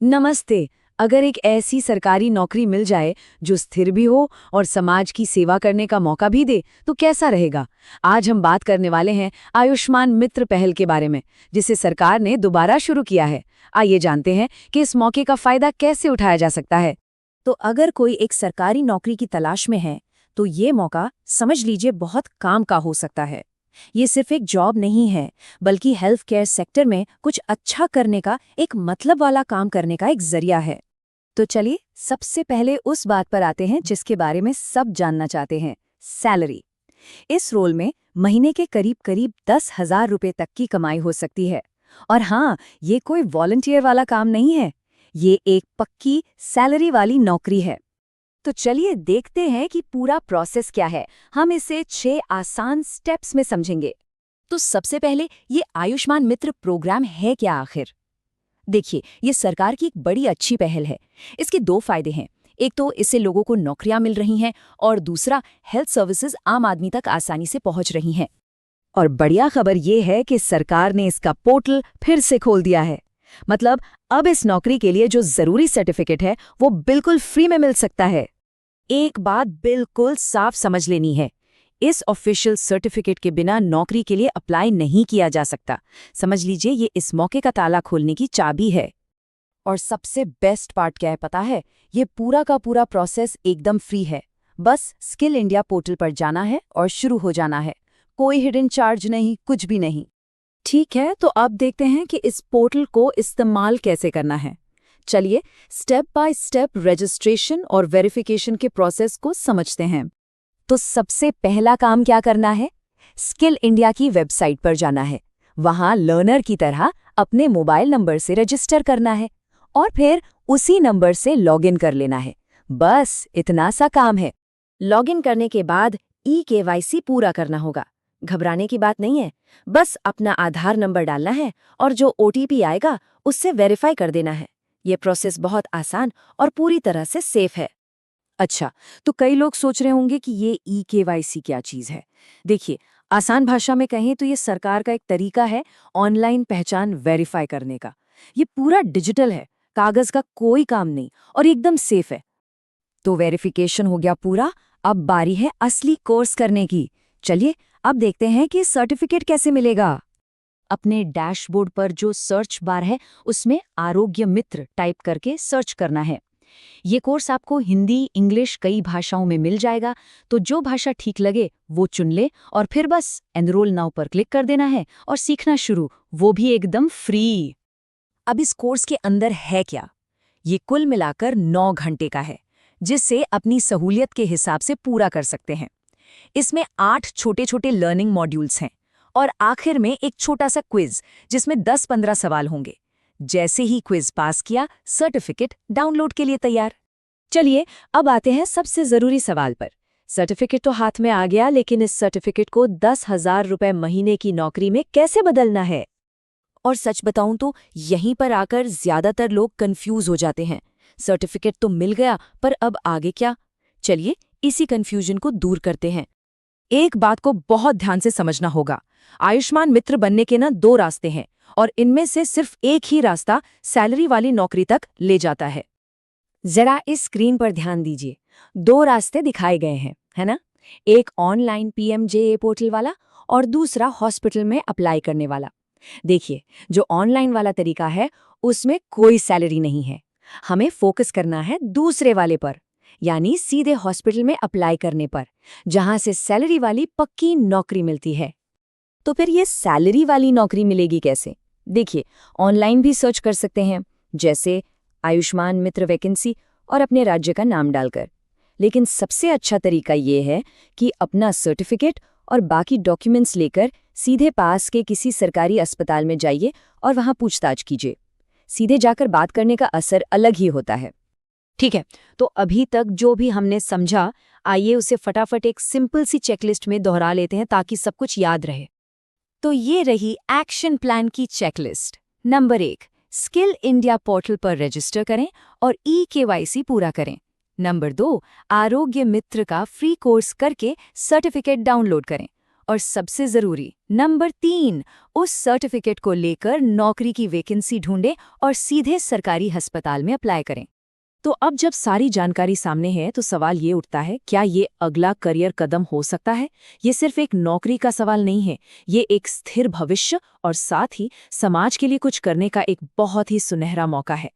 नमस्ते। अगर एक ऐसी सरकारी नौकरी मिल जाए जो स्थिर भी हो और समाज की सेवा करने का मौका भी दे तो कैसा रहेगा। आज हम बात करने वाले हैं आयुष्मान मित्र पहल के बारे में, जिसे सरकार ने दोबारा शुरू किया है। आइए जानते हैं कि इस मौके का फायदा कैसे उठाया जा सकता है। तो अगर कोई एक सरकारी नौकरी की तलाश में है तो ये मौका समझ लीजिए बहुत काम का हो सकता है। ये सिर्फ एक जॉब नहीं है, बल्कि हेल्थ केयर सेक्टर में कुछ अच्छा करने का, एक मतलब वाला काम करने का एक जरिया है। तो चलिए सबसे पहले उस बात पर आते हैं जिसके बारे में सब जानना चाहते हैं, सैलरी। इस रोल में महीने के करीब करीब 10,000 रुपए तक की कमाई हो सकती है। और हाँ, ये कोई वॉलंटियर वाला काम नहीं है, ये एक पक्की सैलरी वाली नौकरी है। तो चलिए देखते हैं कि पूरा प्रोसेस क्या है। हम इसे 6 आसान स्टेप्स में समझेंगे। तो सबसे पहले ये आयुष्मान मित्र प्रोग्राम है क्या आखिर? देखिए, ये सरकार की एक बड़ी अच्छी पहल है। इसके 2 फायदे हैं। एक तो इससे लोगों को नौकरियां मिल रही हैं और दूसरा हेल्थ सर्विसेज आम आदमी तक आसानी से पहुंच रही हैं। और बढ़िया खबर ये है कि सरकार ने इसका पोर्टल फिर से खोल दिया है। मतलब अब इस नौकरी के लिए जो जरूरी सर्टिफिकेट है वो बिल्कुल फ्री में मिल सकता है। एक बात बिल्कुल साफ समझ लेनी है, इस ऑफिशियल सर्टिफिकेट के बिना नौकरी के लिए अप्लाई नहीं किया जा सकता। समझ लीजिए ये इस मौके का ताला खोलने की चाबी है। और सबसे बेस्ट पार्ट क्या है पता है? ये पूरा का पूरा प्रोसेस एकदम फ्री है। बस स्किल इंडिया पोर्टल पर जाना है और शुरू हो जाना है। कोई हिडन चार्ज नहीं, कुछ भी नहीं। ठीक है, तो अब देखते हैं कि इस पोर्टल को इस्तेमाल कैसे करना है। चलिए स्टेप बाय स्टेप रजिस्ट्रेशन और वेरिफिकेशन के प्रोसेस को समझते हैं। तो सबसे पहला काम क्या करना है? स्किल इंडिया की वेबसाइट पर जाना है। वहां लर्नर की तरह अपने मोबाइल नंबर से रजिस्टर करना है और फिर उसी नंबर से लॉगिन कर लेना है। बस इतना सा काम है। लॉगिन करने के बाद ई-केवाईसी पूरा करना होगा। घबराने की बात नहीं है, बस अपना आधार नंबर डालना है और जो ओटीपी आएगा उससे वेरीफाई कर देना है। ये प्रोसेस बहुत आसान और पूरी तरह से सेफ है। अच्छा, तो कई लोग सोच रहे होंगे कि ये ई-केवाईसी क्या चीज़ है। देखिए, आसान भाषा में कहें तो ये सरकार का एक तरीका है ऑनलाइन पहचान वेरीफाई करने का। ये पूरा डिजिटल है, कागज़ का कोई काम नहीं और एकदम सेफ है। तो वेरिफिकेशन हो गया पूरा, अब बारी है असली कोर्स करने की। चलिए अब देखते हैं कि सर्टिफिकेट कैसे मिलेगा। अपने डैशबोर्ड पर जो सर्च बार है उसमें आरोग्य मित्र टाइप करके सर्च करना है। ये कोर्स आपको हिंदी, इंग्लिश कई भाषाओं में मिल जाएगा, तो जो भाषा ठीक लगे वो चुन ले और फिर बस एनरोल नाउ पर क्लिक कर देना है और सीखना शुरू, वो भी एकदम फ्री। अब इस कोर्स के अंदर है क्या? ये कुल मिलाकर 9 घंटे का है, जिससे अपनी सहूलियत के हिसाब से पूरा कर सकते हैं। इसमें 8 छोटे छोटे लर्निंग मॉड्यूल्स हैं और आखिर में एक छोटा सा क्विज जिसमें 10-15 सवाल होंगे। जैसे ही क्विज पास किया, सर्टिफिकेट डाउनलोड के लिए तैयार। चलिए अब आते हैं सबसे जरूरी सवाल पर। सर्टिफिकेट तो हाथ में आ गया, लेकिन इस सर्टिफिकेट को 10,000 रुपए महीने की नौकरी में कैसे बदलना है? और सच बताऊं तो यहीं पर आकर ज्यादातर लोग कंफ्यूज हो जाते हैं। सर्टिफिकेट तो मिल गया, पर अब आगे क्या? चलिए इसी कंफ्यूजन को दूर करते हैं। एक बात को बहुत ध्यान से समझना होगा, आयुष्मान मित्र बनने के ना 2 रास्ते हैं और इनमें से सिर्फ एक ही रास्ता सैलरी वाली नौकरी तक ले जाता है। जरा इस स्क्रीन पर ध्यान दीजिए, 2 रास्ते दिखाए गए हैं, है ना? एक ऑनलाइन पीएमजेए पोर्टल वाला और दूसरा हॉस्पिटल में अप्लाई करने वाला। देखिए, जो ऑनलाइन वाला तरीका है उसमें कोई सैलरी नहीं है। हमें फोकस करना है दूसरे वाले पर, यानी सीधे हॉस्पिटल में अप्लाई करने पर, जहां से सैलरी वाली पक्की नौकरी मिलती है। तो फिर ये सैलरी वाली नौकरी मिलेगी कैसे? देखिए, ऑनलाइन भी सर्च कर सकते हैं, जैसे आयुष्मान मित्र वैकेंसी और अपने राज्य का नाम डालकर। लेकिन सबसे अच्छा तरीका ये है कि अपना सर्टिफिकेट और बाकी डॉक्यूमेंट्स लेकर सीधे पास के किसी सरकारी अस्पताल में जाइए और वहां पूछताछ कीजिए। सीधे जाकर बात करने का असर अलग ही होता है। ठीक है, तो अभी तक जो भी हमने समझा, आइए उसे फटाफट एक सिंपल सी चेकलिस्ट में दोहरा लेते हैं ताकि सब कुछ याद रहे। तो ये रही एक्शन प्लान की checklist. Number 1, skill India portal पर रजिस्टर करें और ई-केवाईसी पूरा करें। नंबर 2, आरोग्य मित्र का फ्री कोर्स करके सर्टिफिकेट डाउनलोड करें। और सबसे जरूरी नंबर 3, उस सर्टिफिकेट को लेकर नौकरी की वैकेंसी ढूंढें और सीधे सरकारी अस्पताल में अप्लाई करें। तो अब जब सारी जानकारी सामने है तो सवाल ये उठता है, क्या ये अगला करियर कदम हो सकता है? ये सिर्फ एक नौकरी का सवाल नहीं है, ये एक स्थिर भविष्य और साथ ही समाज के लिए कुछ करने का एक बहुत ही सुनहरा मौका है।